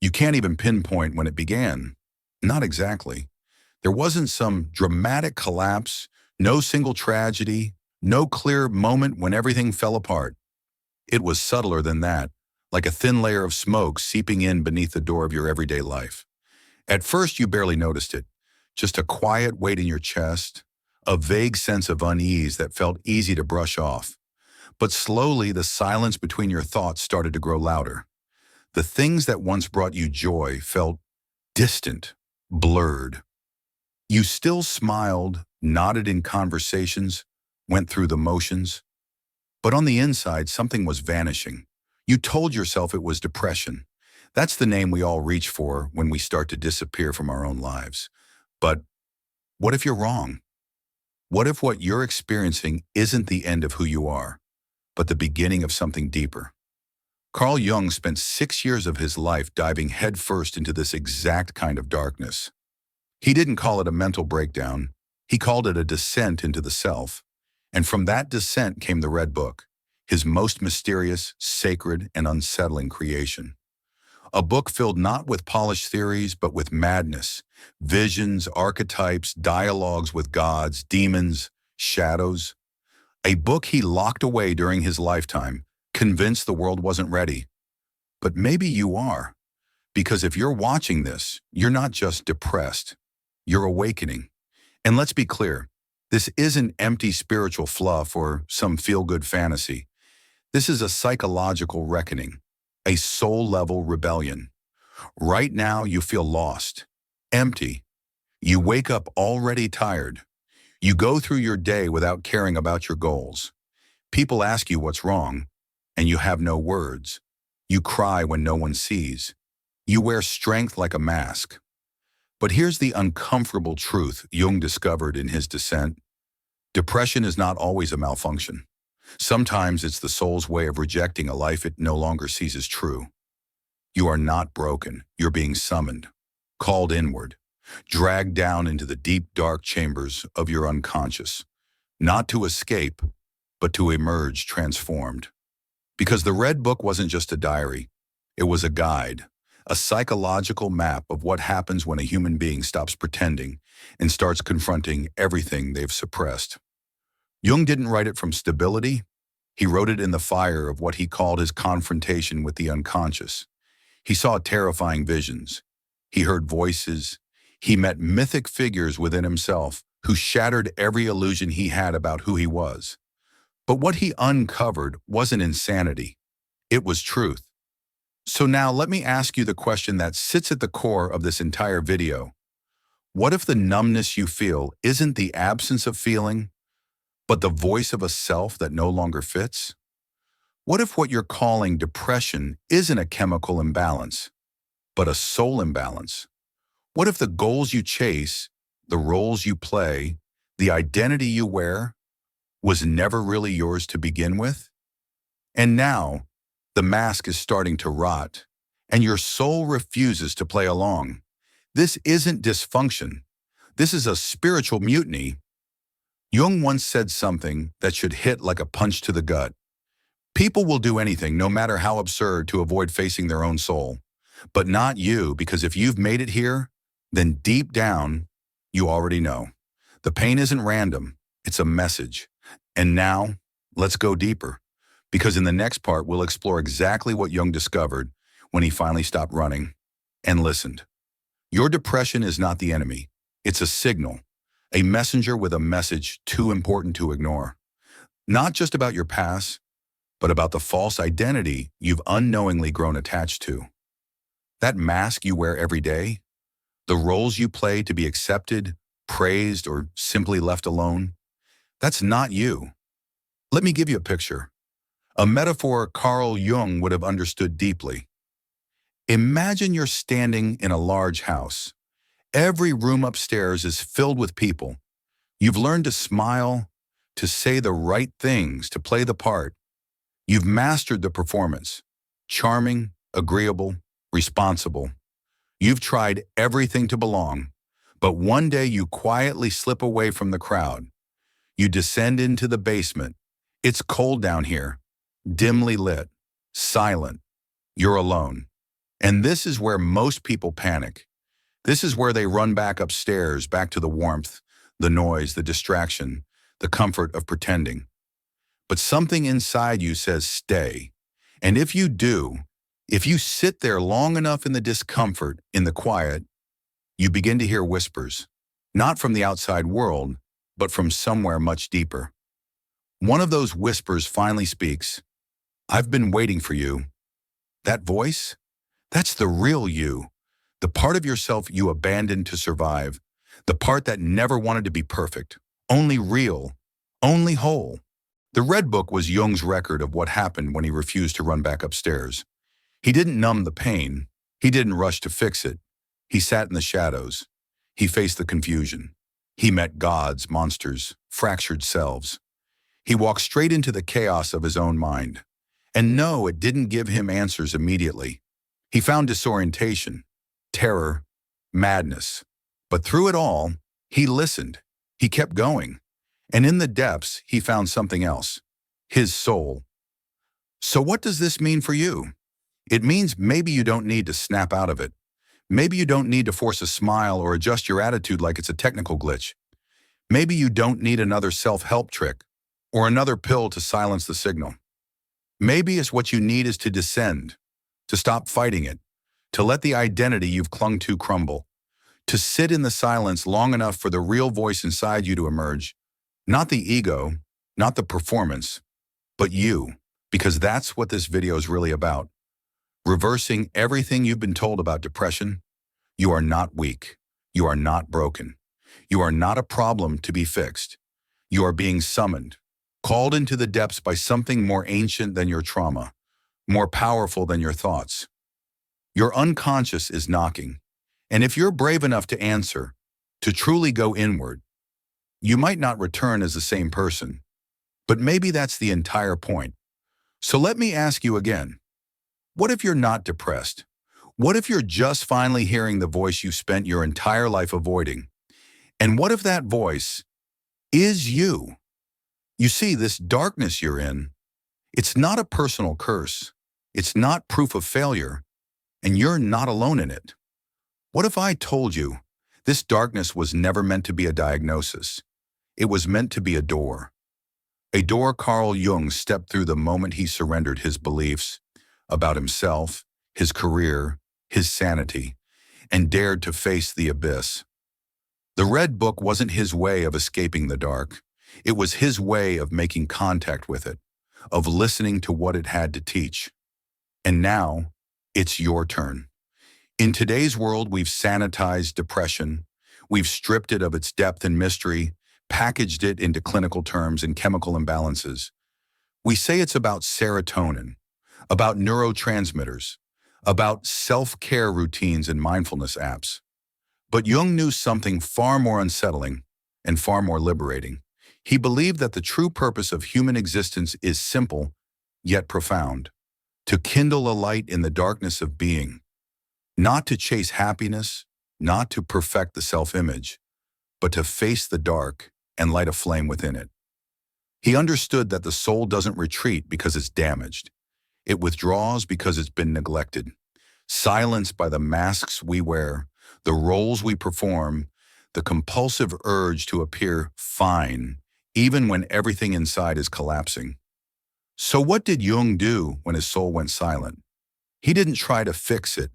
You can't even pinpoint when it began. Not exactly. There wasn't some dramatic collapse, no single tragedy, no clear moment when everything fell apart. It was subtler than that, like a thin layer of smoke seeping in beneath the door of your everyday life. At first, you barely noticed it, just a quiet weight in your chest, a vague sense of unease that felt easy to brush off. But slowly, the silence between your thoughts started to grow louder. The things that once brought you joy felt distant, blurred. You still smiled, nodded in conversations, went through the motions, but on the inside, something was vanishing. You told yourself it was depression. That's the name we all reach for when we start to disappear from our own lives. But what if you're wrong? What if what you're experiencing isn't the end of who you are, but the beginning of something deeper? Carl Jung spent 6 years of his life diving headfirst into this exact kind of darkness. He didn't call it a mental breakdown. He called it a descent into the self. And from that descent came the Red Book, his most mysterious, sacred, and unsettling creation. A book filled not with polished theories, but with madness, visions, archetypes, dialogues with gods, demons, shadows. A book he locked away during his lifetime, convinced the world wasn't ready. But maybe you are, because if you're watching this, you're not just depressed, you're awakening. And let's be clear, this isn't empty spiritual fluff or some feel-good fantasy. This is a psychological reckoning, a soul-level rebellion. Right now, you feel lost, empty. You wake up already tired. You go through your day without caring about your goals. People ask you what's wrong, and you have no words. You cry when no one sees. You wear strength like a mask. But here's the uncomfortable truth Jung discovered in his descent. Depression is not always a malfunction. Sometimes it's the soul's way of rejecting a life it no longer sees as true. You are not broken. You're being summoned, called inward, dragged down into the deep, dark chambers of your unconscious, not to escape, but to emerge transformed. Because the Red Book wasn't just a diary. It was a guide, a psychological map of what happens when a human being stops pretending and starts confronting everything they've suppressed. Jung didn't write it from stability. He wrote it in the fire of what he called his confrontation with the unconscious. He saw terrifying visions. He heard voices. He met mythic figures within himself who shattered every illusion he had about who he was. But what he uncovered wasn't insanity. It was truth. So now let me ask you the question that sits at the core of this entire video. What if the numbness you feel isn't the absence of feeling, but the voice of a self that no longer fits? What if what you're calling depression isn't a chemical imbalance, but a soul imbalance? What if the goals you chase, the roles you play, the identity you wear, was never really yours to begin with? And now, the mask is starting to rot, and your soul refuses to play along. This isn't dysfunction. This is a spiritual mutiny. Jung once said something that should hit like a punch to the gut. People will do anything, no matter how absurd, to avoid facing their own soul. But not you, because if you've made it here, then deep down, you already know. The pain isn't random, it's a message. And now, let's go deeper. Because in the next part, we'll explore exactly what Jung discovered when he finally stopped running and listened. Your depression is not the enemy. It's a signal, a messenger with a message too important to ignore. Not just about your past, but about the false identity you've unknowingly grown attached to. That mask you wear every day, the roles you play to be accepted, praised, or simply left alone, that's not you. Let me give you a picture. A metaphor Carl Jung would have understood deeply. Imagine you're standing in a large house. Every room upstairs is filled with people. You've learned to smile, to say the right things, to play the part. You've mastered the performance. Charming, agreeable, responsible. You've tried everything to belong, but one day you quietly slip away from the crowd. You descend into the basement. It's cold down here, dimly lit, silent. You're alone. And this is where most people panic. This is where they run back upstairs, back to the warmth, the noise, the distraction, the comfort of pretending. But something inside you says stay. And if you do, if you sit there long enough in the discomfort, in the quiet, you begin to hear whispers, not from the outside world, but from somewhere much deeper. One of those whispers finally speaks. I've been waiting for you. That voice? That's the real you. The part of yourself you abandoned to survive. The part that never wanted to be perfect. Only real. Only whole. The Red Book was Jung's record of what happened when he refused to run back upstairs. He didn't numb the pain. He didn't rush to fix it. He sat in the shadows. He faced the confusion. He met gods, monsters, fractured selves. He walked straight into the chaos of his own mind. And no, it didn't give him answers immediately. He found disorientation, terror, madness. But through it all, he listened. He kept going. And in the depths, he found something else. His soul. So what does this mean for you? It means maybe you don't need to snap out of it. Maybe you don't need to force a smile or adjust your attitude like it's a technical glitch. Maybe you don't need another self-help trick or another pill to silence the signal. Maybe it's what you need is to descend, to stop fighting it, to let the identity you've clung to crumble, to sit in the silence long enough for the real voice inside you to emerge. Not the ego, not the performance, but you, because that's what this video is really about. Reversing everything you've been told about depression. You are not weak. You are not broken. You are not a problem to be fixed. You are being summoned, called into the depths by something more ancient than your trauma, more powerful than your thoughts. Your unconscious is knocking, and if you're brave enough to answer, to truly go inward, you might not return as the same person, but maybe that's the entire point. So let me ask you again. What if you're not depressed? What if you're just finally hearing the voice you spent your entire life avoiding? And what if that voice is you? You see, this darkness you're in, it's not a personal curse. It's not proof of failure, and you're not alone in it. What if I told you this darkness was never meant to be a diagnosis? It was meant to be a door. A door Carl Jung stepped through the moment he surrendered his beliefs about himself, his career, his sanity, and dared to face the abyss. The Red Book wasn't his way of escaping the dark. It was his way of making contact with it, of listening to what it had to teach. And now, it's your turn. In today's world, we've sanitized depression. We've stripped it of its depth and mystery, packaged it into clinical terms and chemical imbalances. We say it's about serotonin, about neurotransmitters, about self-care routines and mindfulness apps. But Jung knew something far more unsettling and far more liberating. He believed that the true purpose of human existence is simple, yet profound. To kindle a light in the darkness of being. Not to chase happiness, not to perfect the self-image, but to face the dark and light a flame within it. He understood that the soul doesn't retreat because it's damaged. It withdraws because it's been neglected, silenced by the masks we wear, the roles we perform, the compulsive urge to appear fine, even when everything inside is collapsing. So what did Jung do when his soul went silent? He didn't try to fix it.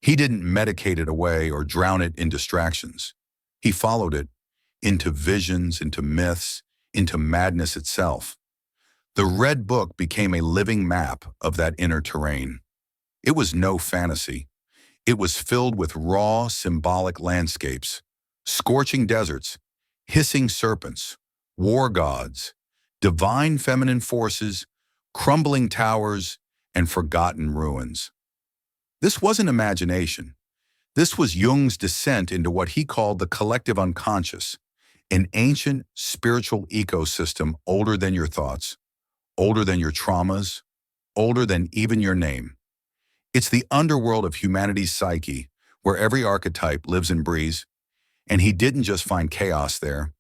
He didn't medicate it away or drown it in distractions. He followed it into visions, into myths, into madness itself. The Red Book became a living map of that inner terrain. It was no fantasy. It was filled with raw, symbolic landscapes, scorching deserts, hissing serpents, war gods, divine feminine forces, crumbling towers, and forgotten ruins. This wasn't imagination. This was Jung's descent into what he called the collective unconscious, an ancient spiritual ecosystem older than your thoughts, older than your traumas, older than even your name. It's the underworld of humanity's psyche, where every archetype lives and breathes, and he didn't just find chaos there.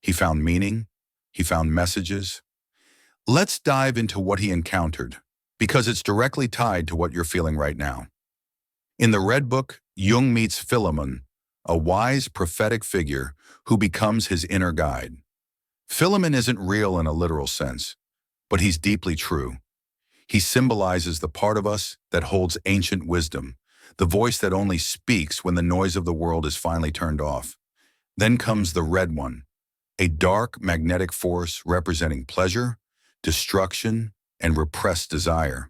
He found meaning, he found messages. Let's dive into what he encountered, because it's directly tied to what you're feeling right now. In the Red Book, Jung meets Philemon, a wise prophetic figure who becomes his inner guide. Philemon isn't real in a literal sense, but he's deeply true. He symbolizes the part of us that holds ancient wisdom, the voice that only speaks when the noise of the world is finally turned off. Then comes the Red One, a dark magnetic force representing pleasure, destruction, and repressed desire.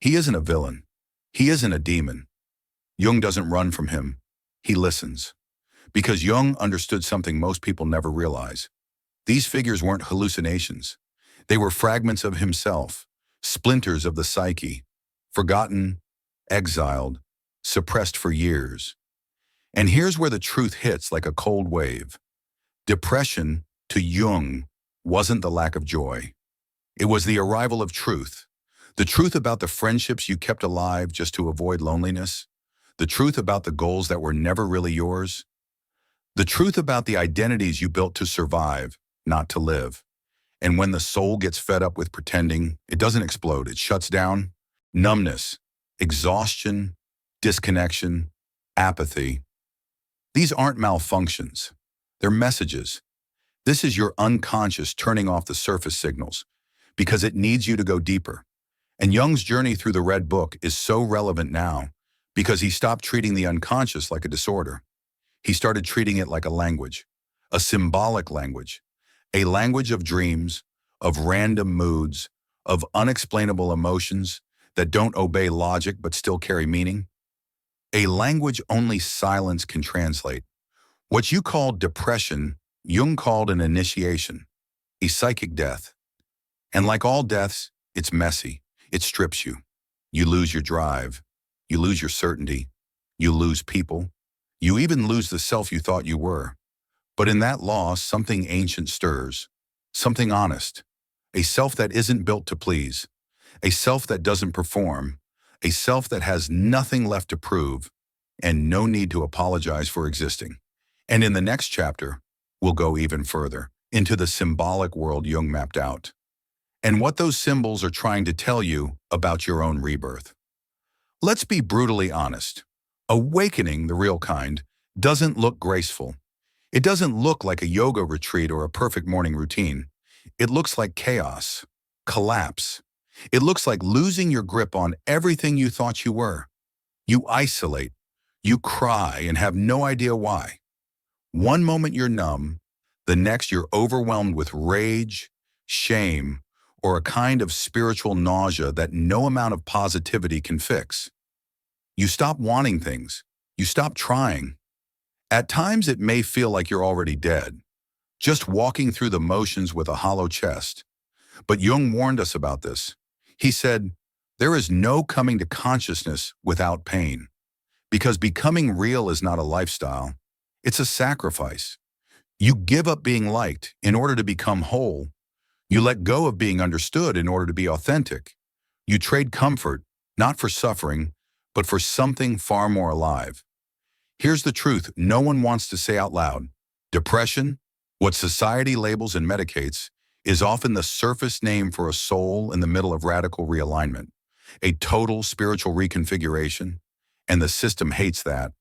He isn't a villain. He isn't a demon. Jung doesn't run from him. He listens. Because Jung understood something most people never realize. These figures weren't hallucinations. They were fragments of himself, splinters of the psyche, forgotten, exiled, suppressed for years. And here's where the truth hits like a cold wave. Depression, to Jung, wasn't the lack of joy. It was the arrival of truth. The truth about the friendships you kept alive just to avoid loneliness. The truth about the goals that were never really yours. The truth about the identities you built to survive, not to live. And when the soul gets fed up with pretending, it doesn't explode, it shuts down. Numbness, exhaustion, disconnection, apathy. These aren't malfunctions. They're messages. This is your unconscious turning off the surface signals because it needs you to go deeper. And Jung's journey through the Red Book is so relevant now because he stopped treating the unconscious like a disorder. He started treating it like a language, a symbolic language, a language of dreams, of random moods, of unexplainable emotions that don't obey logic but still carry meaning. A language only silence can translate. What you called depression, Jung called an initiation, a psychic death. And like all deaths, it's messy. It strips you. You lose your drive. You lose your certainty. You lose people. You even lose the self you thought you were. But in that loss, something ancient stirs, something honest, a self that isn't built to please, a self that doesn't perform, a self that has nothing left to prove and no need to apologize for existing. And in the next chapter, we'll go even further into the symbolic world Jung mapped out and what those symbols are trying to tell you about your own rebirth. Let's be brutally honest. Awakening, the real kind, doesn't look graceful. It doesn't look like a yoga retreat or a perfect morning routine. It looks like chaos, collapse. It looks like losing your grip on everything you thought you were. You isolate, you cry and have no idea why. One moment you're numb, the next you're overwhelmed with rage, shame, or a kind of spiritual nausea that no amount of positivity can fix. You stop wanting things. You stop trying. At times it may feel like you're already dead, just walking through the motions with a hollow chest. But Jung warned us about this. He said, there is no coming to consciousness without pain, because becoming real is not a lifestyle. It's a sacrifice. You give up being liked in order to become whole. You let go of being understood in order to be authentic. You trade comfort, not for suffering, but for something far more alive. Here's the truth no one wants to say out loud. Depression, what society labels and medicates, is often the surface name for a soul in the middle of radical realignment, a total spiritual reconfiguration, and the system hates that.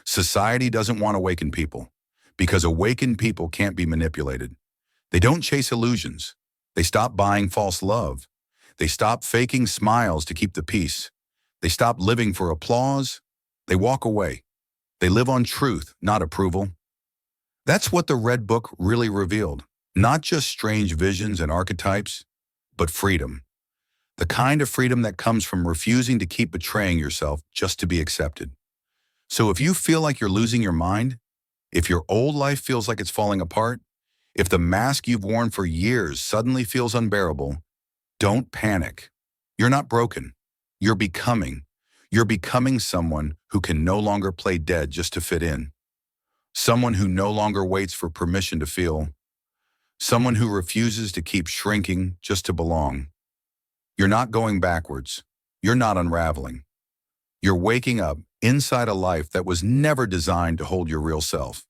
Society doesn't want awakened people, because awakened people can't be manipulated. They don't chase illusions. They stop buying false love. They stop faking smiles to keep the peace. They stop living for applause. They walk away. They live on truth, not approval. That's what the Red Book really revealed. Not just strange visions and archetypes, but freedom. The kind of freedom that comes from refusing to keep betraying yourself just to be accepted. So if you feel like you're losing your mind, if your old life feels like it's falling apart, if the mask you've worn for years suddenly feels unbearable, don't panic. You're not broken. You're becoming. You're becoming someone who can no longer play dead just to fit in. Someone who no longer waits for permission to feel. Someone who refuses to keep shrinking just to belong. You're not going backwards. You're not unraveling. You're waking up inside a life that was never designed to hold your real self.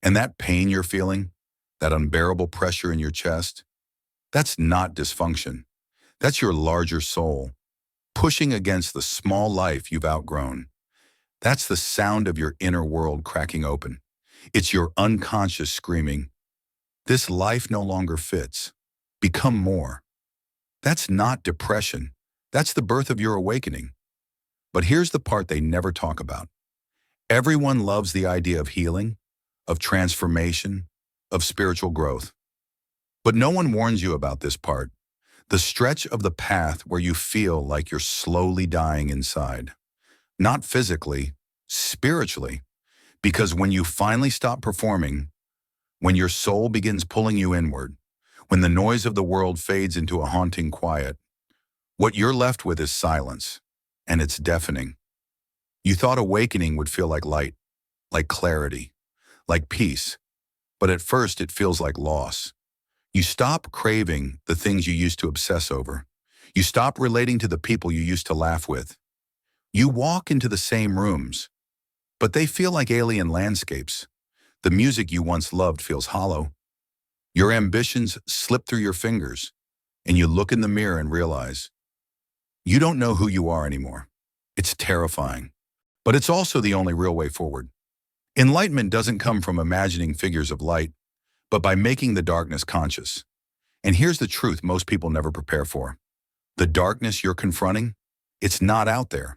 And that pain you're feeling, that unbearable pressure in your chest, that's not dysfunction. That's your larger soul, pushing against the small life you've outgrown. That's the sound of your inner world cracking open. It's your unconscious screaming, "This life no longer fits. Become more." That's not depression. That's the birth of your awakening. But here's the part they never talk about. Everyone loves the idea of healing, of transformation, of spiritual growth. But no one warns you about this part, the stretch of the path where you feel like you're slowly dying inside. Not physically, spiritually. Because when you finally stop performing, when your soul begins pulling you inward, when the noise of the world fades into a haunting quiet, what you're left with is silence, and it's deafening. You thought awakening would feel like light, like clarity, like peace, but at first it feels like loss. You stop craving the things you used to obsess over. You stop relating to the people you used to laugh with. You walk into the same rooms, but they feel like alien landscapes. The music you once loved feels hollow. Your ambitions slip through your fingers, and you look in the mirror and realize you don't know who you are anymore. It's terrifying, but it's also the only real way forward. Enlightenment doesn't come from imagining figures of light, but by making the darkness conscious. And here's the truth most people never prepare for. The darkness you're confronting, it's not out there.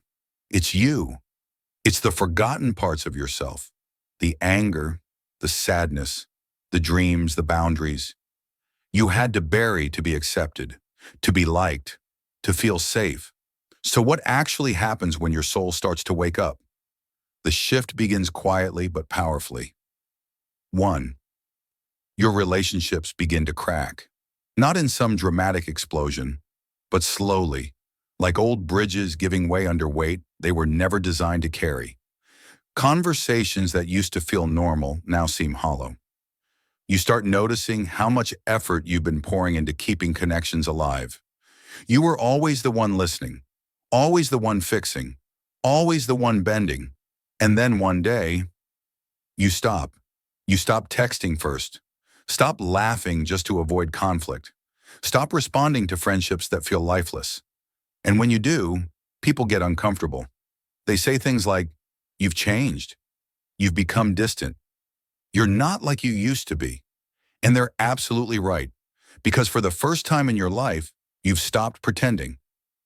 It's you. It's the forgotten parts of yourself, the anger, the sadness, the dreams, the boundaries. You had to bury to be accepted, to be liked, to feel safe. So what actually happens when your soul starts to wake up? The shift begins quietly but powerfully. 1. Your relationships begin to crack. Not in some dramatic explosion, but slowly, like old bridges giving way under weight they were never designed to carry. Conversations that used to feel normal now seem hollow. You start noticing how much effort you've been pouring into keeping connections alive. You were always the one listening, always the one fixing, always the one bending. And then one day, you stop. You stop texting first. Stop laughing just to avoid conflict. Stop responding to friendships that feel lifeless. And when you do, people get uncomfortable. They say things like, "You've changed. You've become distant. You're not like you used to be." And they're absolutely right, because for the first time in your life, you've stopped pretending.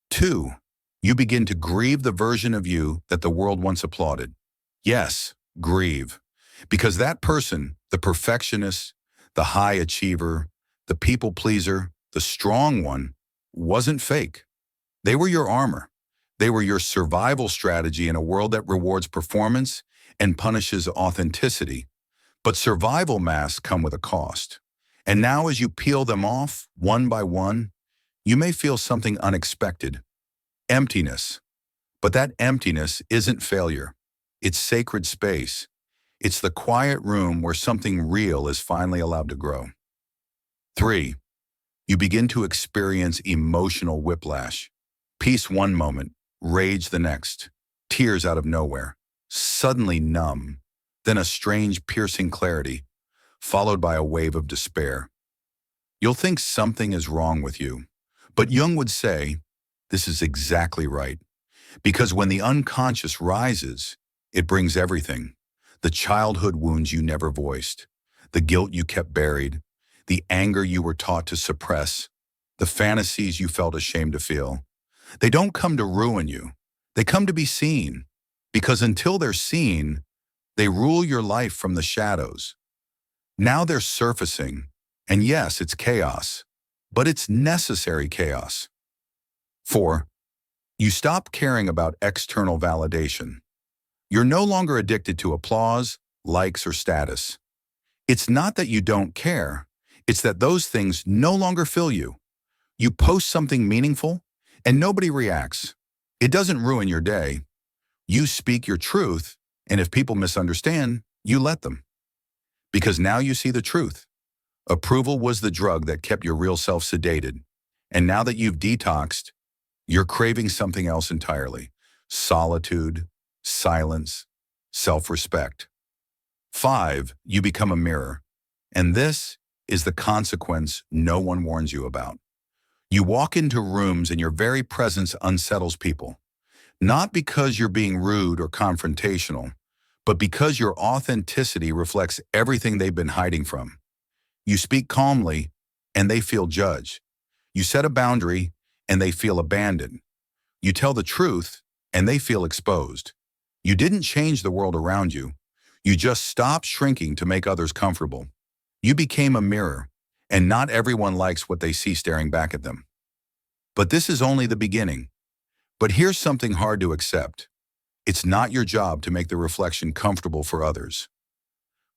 2, you begin to grieve the version of you that the world once applauded. Yes, grieve. Because that person, the perfectionist, the high achiever, the people pleaser, the strong one, wasn't fake. They were your armor. They were your survival strategy in a world that rewards performance and punishes authenticity. But survival masks come with a cost. And now as you peel them off, one by one, you may feel something unexpected. Emptiness. But that emptiness isn't failure. It's sacred space. It's the quiet room where something real is finally allowed to grow. 3, you begin to experience emotional whiplash. Peace one moment, rage the next, tears out of nowhere, suddenly numb, then a strange piercing clarity, followed by a wave of despair. You'll think something is wrong with you, but Jung would say, this is exactly right. Because when the unconscious rises, it brings everything. The childhood wounds you never voiced, the guilt you kept buried, the anger you were taught to suppress, the fantasies you felt ashamed to feel. They don't come to ruin you. They come to be seen. Because until they're seen, they rule your life from the shadows. Now they're surfacing, and yes, it's chaos, but it's necessary chaos. 4, you stop caring about external validation. You're no longer addicted to applause, likes, or status. It's not that you don't care, it's that those things no longer fill you. You post something meaningful, and nobody reacts. It doesn't ruin your day. You speak your truth, and if people misunderstand, you let them. Because now you see the truth. Approval was the drug that kept your real self sedated. And now that you've detoxed, you're craving something else entirely. Solitude, silence, self-respect. 5, you become a mirror. And this is the consequence no one warns you about. You walk into rooms and your very presence unsettles people. Not because you're being rude or confrontational, but because your authenticity reflects everything they've been hiding from. You speak calmly, and they feel judged. You set a boundary, and they feel abandoned. You tell the truth, and they feel exposed. You didn't change the world around you. You just stopped shrinking to make others comfortable. You became a mirror, and not everyone likes what they see staring back at them. But this is only the beginning. But here's something hard to accept. It's not your job to make the reflection comfortable for others.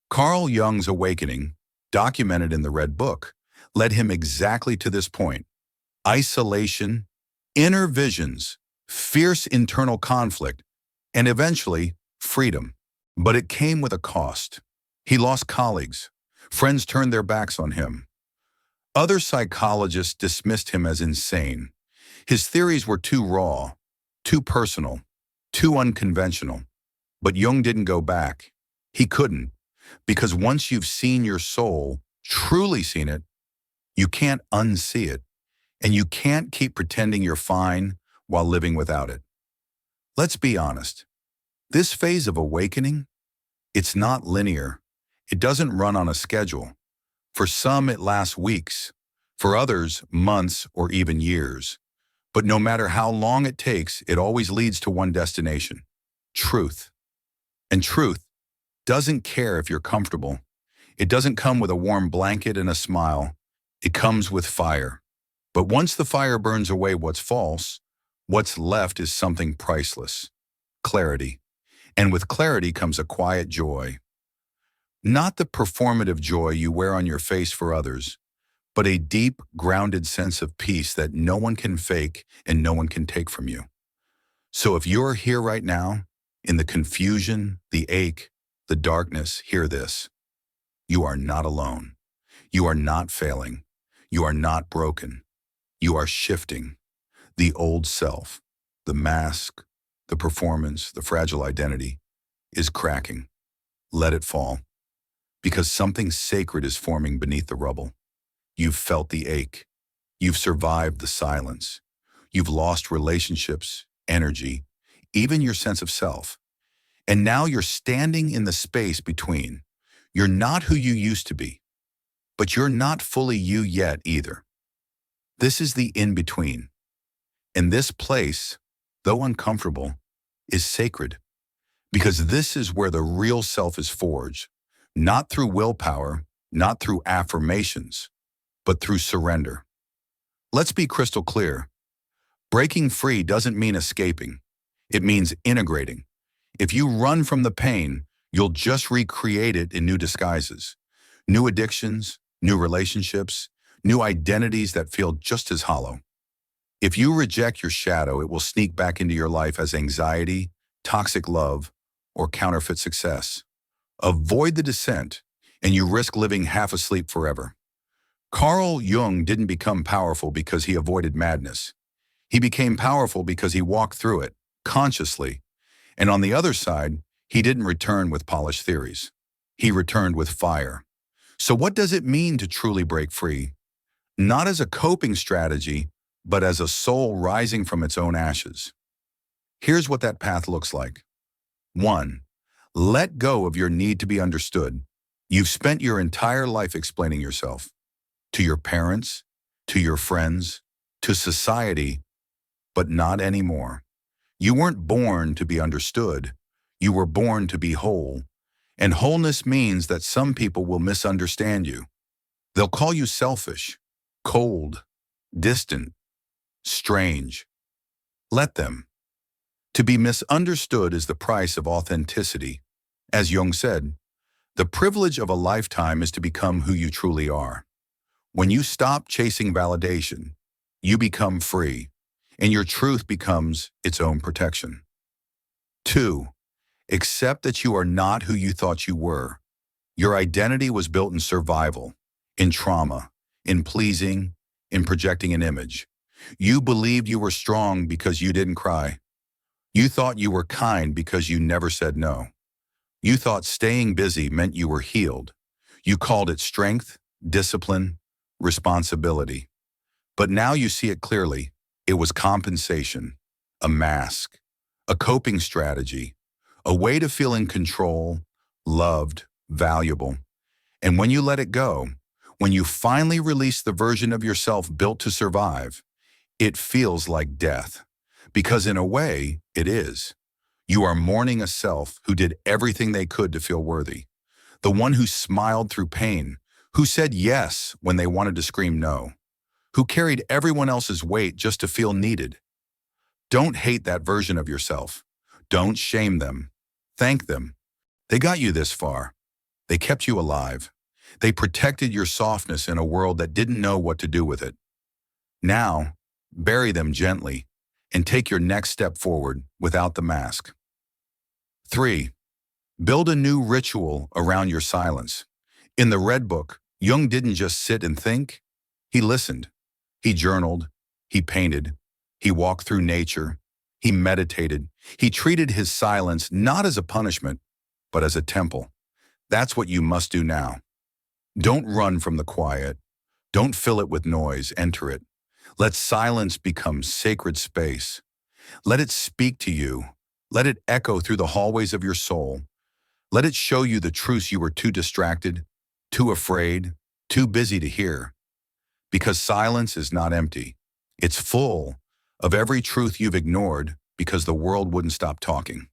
Carl Jung's awakening, documented in the Red Book, led him exactly to this point. Isolation, inner visions, fierce internal conflict, and eventually, freedom. But it came with a cost. He lost colleagues. Friends turned their backs on him. Other psychologists dismissed him as insane. His theories were too raw, too personal, too unconventional. But Jung didn't go back. He couldn't, because once you've seen your soul, truly seen it, you can't unsee it, and you can't keep pretending you're fine while living without it. Let's be honest. This phase of awakening, it's not linear. It doesn't run on a schedule. For some, it lasts weeks. For others, months or even years. But no matter how long it takes, it always leads to one destination: truth. And truth doesn't care if you're comfortable. It doesn't come with a warm blanket and a smile. It comes with fire. But once the fire burns away what's false, what's left is something priceless: clarity. And with clarity comes a quiet joy. Not the performative joy you wear on your face for others, but a deep, grounded sense of peace that no one can fake and no one can take from you. So if you're here right now, in the confusion, the ache, the darkness, hear this. You are not alone. You are not failing. You are not broken. You are shifting. The old self, the mask, the performance, the fragile identity, is cracking. Let it fall. Because something sacred is forming beneath the rubble. You've felt the ache. You've survived the silence. You've lost relationships, energy, even your sense of self. And now you're standing in the space between. You're not who you used to be, but you're not fully you yet either. This is the in-between. And this place, though uncomfortable, is sacred. Because this is where the real self is forged, not through willpower, not through affirmations, but through surrender. Let's be crystal clear. Breaking free doesn't mean escaping. It means integrating. If you run from the pain, you'll just recreate it in new disguises. New addictions, new relationships, new identities that feel just as hollow. If you reject your shadow, it will sneak back into your life as anxiety, toxic love, or counterfeit success. Avoid the descent, and you risk living half asleep forever. Carl Jung didn't become powerful because he avoided madness. He became powerful because he walked through it, consciously. And on the other side, he didn't return with polished theories. He returned with fire. So what does it mean to truly break free? Not as a coping strategy, but as a soul rising from its own ashes. Here's what that path looks like. 1. Let go of your need to be understood. You've spent your entire life explaining yourself. To your parents, to your friends, to society, but not anymore. You weren't born to be understood. You were born to be whole. And wholeness means that some people will misunderstand you. They'll call you selfish, cold, distant, strange. Let them. To be misunderstood is the price of authenticity. As Jung said, the privilege of a lifetime is to become who you truly are. When you stop chasing validation, you become free, and your truth becomes its own protection. 2. Accept that you are not who you thought you were. Your identity was built in survival, in trauma, in pleasing, in projecting an image. You believed you were strong because you didn't cry. You thought you were kind because you never said no. You thought staying busy meant you were healed. You called it strength, discipline, responsibility. But now you see it clearly. It was compensation, a mask, a coping strategy, a way to feel in control, loved, valuable. And when you let it go, when you finally release the version of yourself built to survive, it feels like death. Because in a way, it is. You are mourning a self who did everything they could to feel worthy. The one who smiled through pain, who said yes when they wanted to scream no, who carried everyone else's weight just to feel needed. Don't hate that version of yourself. Don't shame them. Thank them. They got you this far. They kept you alive. They protected your softness in a world that didn't know what to do with it. Now, bury them gently and take your next step forward without the mask. 3. Build a new ritual around your silence. In the Red Book, Jung didn't just sit and think. He listened. He journaled. He painted. He walked through nature. He meditated. He treated his silence not as a punishment, but as a temple. That's what you must do now. Don't run from the quiet. Don't fill it with noise. Enter it. Let silence become sacred space. Let it speak to you. Let it echo through the hallways of your soul. Let it show you the truths you were too distracted, too afraid, too busy to hear. Because silence is not empty. It's full of every truth you've ignored because the world wouldn't stop talking.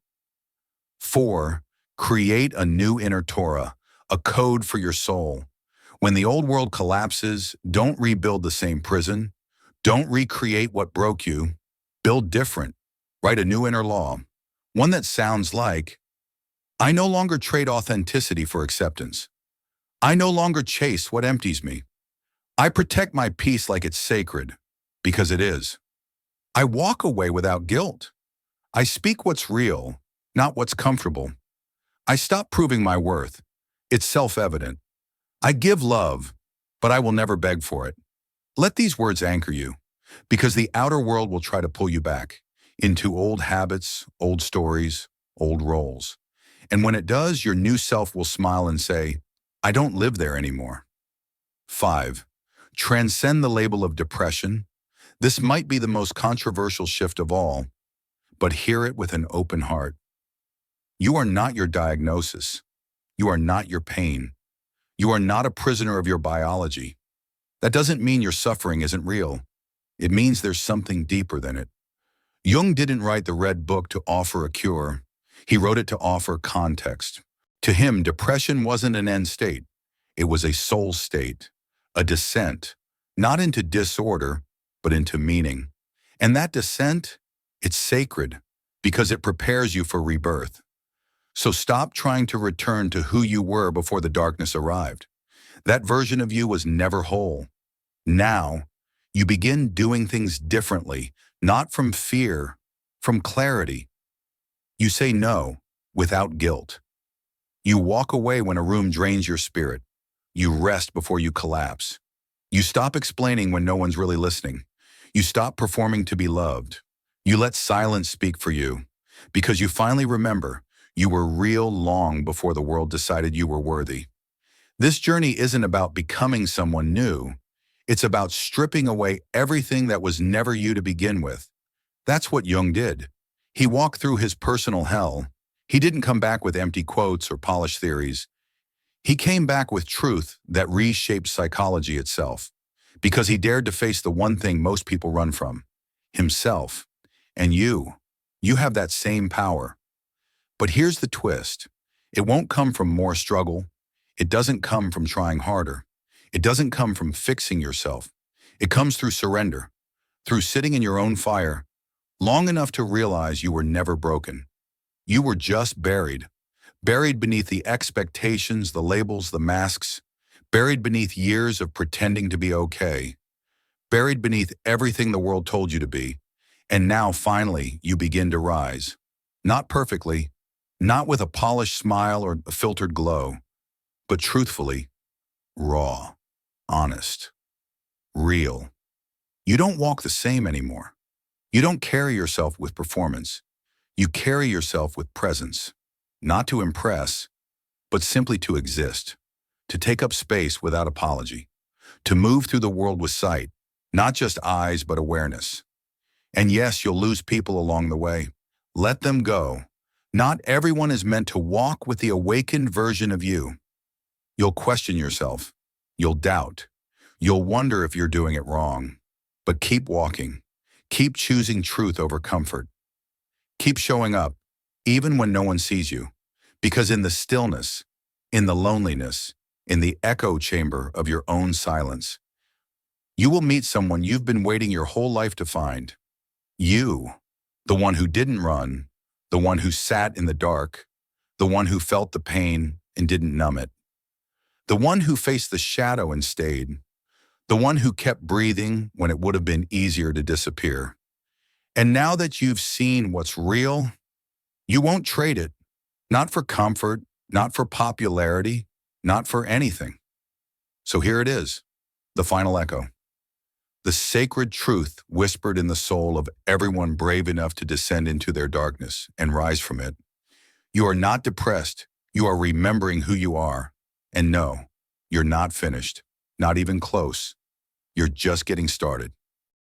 4. Create a new inner Torah, a code for your soul. When the old world collapses, don't rebuild the same prison. Don't recreate what broke you. Build different. Write a new inner law. One that sounds like, I no longer trade authenticity for acceptance. I no longer chase what empties me. I protect my peace like it's sacred, because it is. I walk away without guilt. I speak what's real, not what's comfortable. I stop proving my worth. It's self-evident. I give love, but I will never beg for it. Let these words anchor you, because the outer world will try to pull you back into old habits, old stories, old roles. And when it does, your new self will smile and say, I don't live there anymore. 5. Transcend the label of depression. This might be the most controversial shift of all, but hear it with an open heart. You are not your diagnosis. You are not your pain. You are not a prisoner of your biology. That doesn't mean your suffering isn't real. It means there's something deeper than it. Jung didn't write the Red Book to offer a cure. He wrote it to offer context. To him, depression wasn't an end state. It was a soul state, a descent, not into disorder, but into meaning. And that descent, it's sacred because it prepares you for rebirth. So stop trying to return to who you were before the darkness arrived. That version of you was never whole. Now, you begin doing things differently, not from fear, from clarity. You say no without guilt. You walk away when a room drains your spirit. You rest before you collapse. You stop explaining when no one's really listening. You stop performing to be loved. You let silence speak for you, because you finally remember you were real long before the world decided you were worthy. This journey isn't about becoming someone new. It's about stripping away everything that was never you to begin with. That's what Jung did. He walked through his personal hell. He didn't come back with empty quotes or polished theories. He came back with truth that reshaped psychology itself, because he dared to face the one thing most people run from, himself. And you have that same power. But here's the twist. It won't come from more struggle. It doesn't come from trying harder. It doesn't come from fixing yourself. It comes through surrender, through sitting in your own fire long enough to realize you were never broken. You were just buried beneath the expectations, the labels, the masks, buried beneath years of pretending to be okay, buried beneath everything the world told you to be. And now, finally, you begin to rise. Not perfectly, not with a polished smile or a filtered glow, but truthfully, raw, honest, real. You don't walk the same anymore. You don't carry yourself with performance. You carry yourself with presence, not to impress, but simply to exist, to take up space without apology, to move through the world with sight, not just eyes, but awareness. And yes, you'll lose people along the way. Let them go. Not everyone is meant to walk with the awakened version of you. You'll question yourself. You'll doubt. You'll wonder if you're doing it wrong. But keep walking. Keep choosing truth over comfort. Keep showing up, even when no one sees you. Because in the stillness, in the loneliness, in the echo chamber of your own silence, you will meet someone you've been waiting your whole life to find. You, the one who didn't run, the one who sat in the dark, the one who felt the pain and didn't numb it, the one who faced the shadow and stayed, the one who kept breathing when it would have been easier to disappear. And now that you've seen what's real, you won't trade it, not for comfort, not for popularity, not for anything. So here it is, the final echo. The sacred truth whispered in the soul of everyone brave enough to descend into their darkness and rise from it. You are not depressed. You are remembering who you are. And no, you're not finished, not even close. You're just getting started.